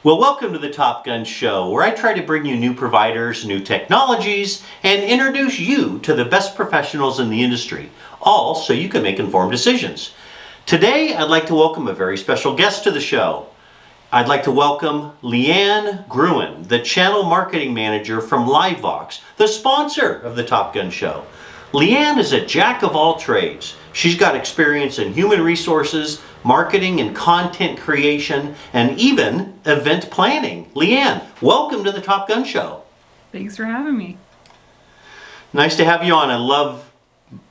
Well, welcome to the Top Gun Show, where I try to bring you new providers, new technologies, and introduce you to the best professionals in the industry, all so you can make informed decisions. Today, I'd like to welcome a very special guest to the show. I'd like to welcome Leanne Groen, the Channel Marketing Manager from LivVox, the sponsor of the Top Gun Show. Leanne is a jack of all trades. She's got experience in human resources, marketing and content creation, and even event planning. Leanne, welcome to the Top Gun Show. Thanks for having me. Nice to have you on. I love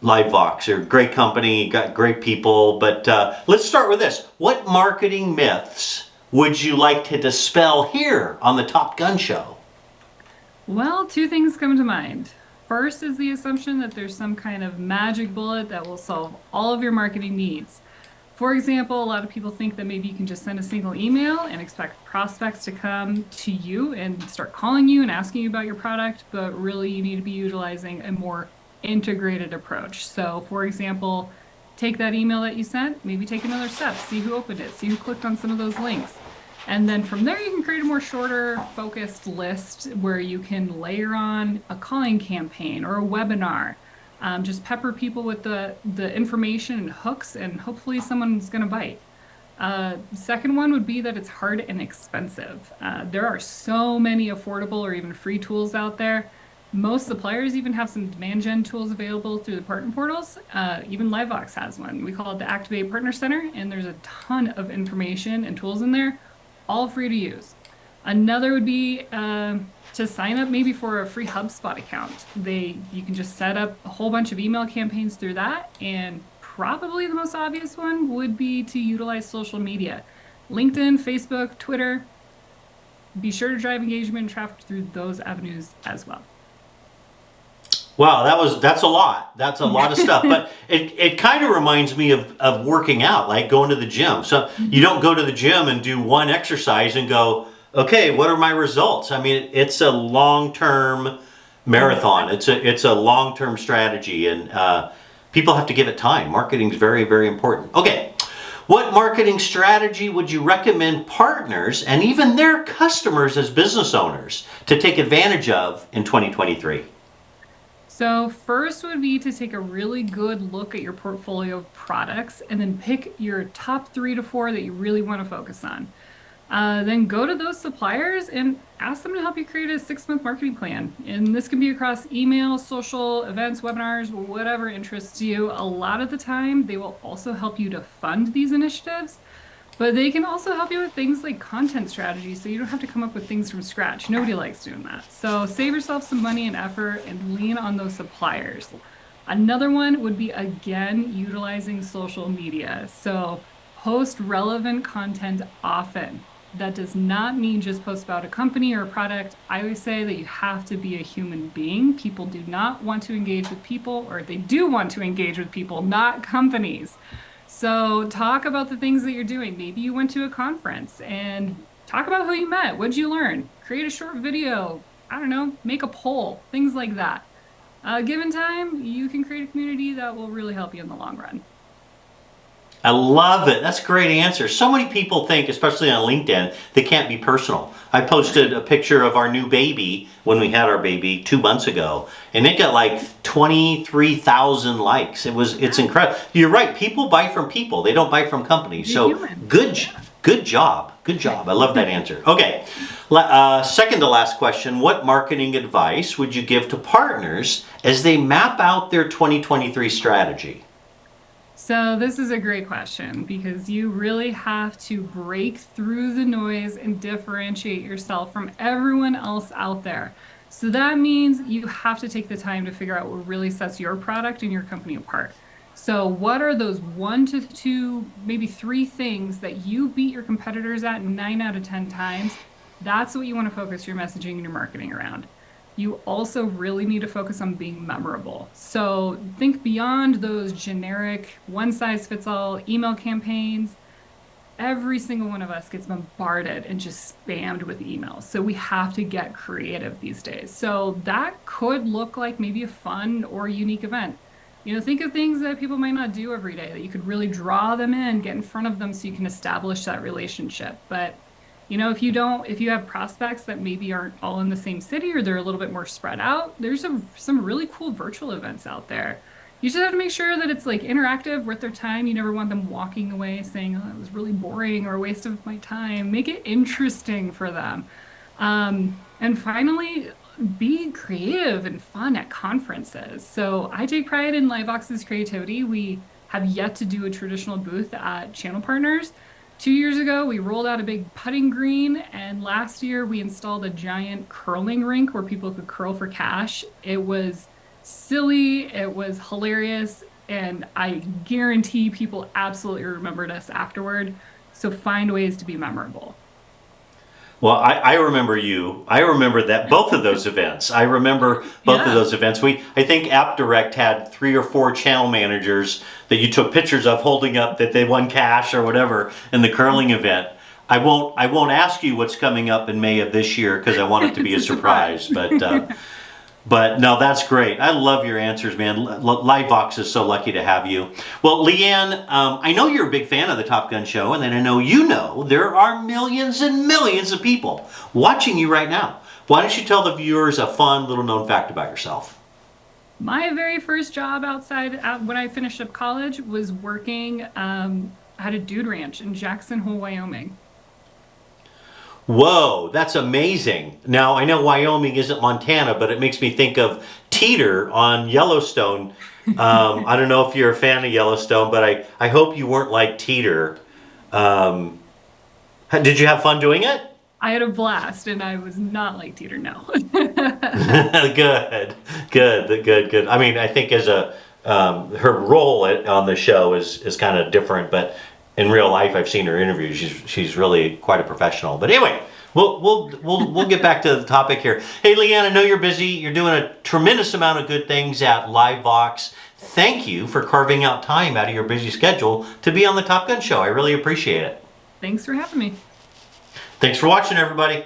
LivVox. They're a great company, got great people, but let's start with this. What marketing myths would you like to dispel here on the Top Gun Show? Well, two things come to mind. First is the assumption that there's some kind of magic bullet that will solve all of your marketing needs. For example, a lot of people think that maybe you can just send a single email and expect prospects to come to you and start calling you and asking you about your product, but really you need to be utilizing a more integrated approach. So, for example, take that email that you sent, maybe take another step, see who opened it, see who clicked on some of those links. And then from there, you can create a more shorter, focused list where you can layer on a calling campaign or a webinar. Just pepper people with the information and hooks, and hopefully someone's going to bite. Second one would be that it's hard and expensive. There are so many affordable or even free tools out there. Most suppliers even have some demand gen tools available through the partner portals. Even LivVox has one. We call it the Activate Partner Center, and there's a ton of information and tools in there, all free to use. Another would be to sign up maybe for a free HubSpot account. You can just set up a whole bunch of email campaigns through that, and probably the most obvious one would be to utilize social media. LinkedIn, Facebook, Twitter. Be sure to drive engagement and traffic through those avenues as well. Wow, that's a lot. That's a lot of stuff. But it kind of reminds me of working out, like going to the gym. So you don't go to the gym and do one exercise and go, okay, what are my results? I mean, it's a long-term marathon. It's a long-term strategy, and people have to give it time. Marketing is very, very important. Okay, what marketing strategy would you recommend partners and even their customers as business owners to take advantage of in 2023? So first would be to take a really good look at your portfolio of products and then pick your top 3 to 4 that you really want to focus on. Then go to those suppliers and ask them to help you create a 6-month marketing plan. And this can be across email, social, events, webinars, whatever interests you. A lot of the time, they will also help you to fund these initiatives, but they can also help you with things like content strategy, so you don't have to come up with things from scratch. Nobody likes doing that. So save yourself some money and effort and lean on those suppliers. Another one would be, again, utilizing social media. So post relevant content often. That does not mean just post about a company or a product. I always say that you have to be a human being. People do not want to engage with people, or they do want to engage with people, not companies. So talk about the things that you're doing. Maybe you went to a conference and talk about who you met. What'd you learn? Create a short video. I don't know, make a poll, things like that. Given time, you can create a community that will really help you in the long run. I love it. That's a great answer. So many people think, especially on LinkedIn, they can't be personal. I posted a picture of our new baby when we had our baby 2 months ago, and it got like 23,000 likes. It's incredible. You're right. People buy from people. They don't buy from companies. So good job. Good job. I love that answer. Okay. Second to last question, what marketing advice would you give to partners as they map out their 2023 strategy? So this is a great question because you really have to break through the noise and differentiate yourself from everyone else out there. So that means you have to take the time to figure out what really sets your product and your company apart. So what are those 1 to 2, maybe 3 things that you beat your competitors at 9 out of 10 times? That's what you want to focus your messaging and your marketing around. You also really need to focus on being memorable. So think beyond those generic one-size-fits-all email campaigns. Every single one of us gets bombarded and just spammed with emails. So we have to get creative these days. So that could look like maybe a fun or unique event. Think of things that people might not do every day that you could really draw them in, get in front of them so you can establish that relationship. But if you have prospects that maybe aren't all in the same city or they're a little bit more spread out, there's some really cool virtual events out there. You just have to make sure that it's like interactive, worth their time. You never want them walking away saying, "Oh, it was really boring or a waste of my time." Make it interesting for them. And finally, be creative and fun at conferences. So I take pride in LivVox's creativity. We have yet to do a traditional booth at Channel Partners. 2 years ago, we rolled out a big putting green, and last year we installed a giant curling rink where people could curl for cash. It was silly, it was hilarious, and I guarantee people absolutely remembered us afterward. So find ways to be memorable. Well, I remember you. I remember that both of those events. I remember both of Yeah. those events. I think App Direct had 3 or 4 channel managers that you took pictures of holding up that they won cash or whatever in the curling event. I won't ask you what's coming up in May of this year because I want it to be a It's a surprise. But no, that's great. I love your answers, man. LivVox is so lucky to have you. Well, Leanne, I know you're a big fan of the Top Gun show, and then I know there are millions and millions of people watching you right now. Why don't you tell the viewers a fun little known fact about yourself? My very first job when I finished up college was working at a dude ranch in Jackson Hole, Wyoming. Whoa, that's amazing. Now, I know Wyoming isn't Montana, but it makes me think of Teeter on Yellowstone. I don't know if you're a fan of Yellowstone, but I hope you weren't like Teeter. Did you have fun doing it? I had a blast, and I was not like Teeter, no. Good. I mean, I think as her role on the show is kind of different, but in real life, I've seen her interviews. She's really quite a professional. But anyway, we'll get back to the topic here. Hey, Leanne, I know you're busy. You're doing a tremendous amount of good things at LivVox. Thank you for carving out time out of your busy schedule to be on the Top Gun show. I really appreciate it. Thanks for having me. Thanks for watching, everybody.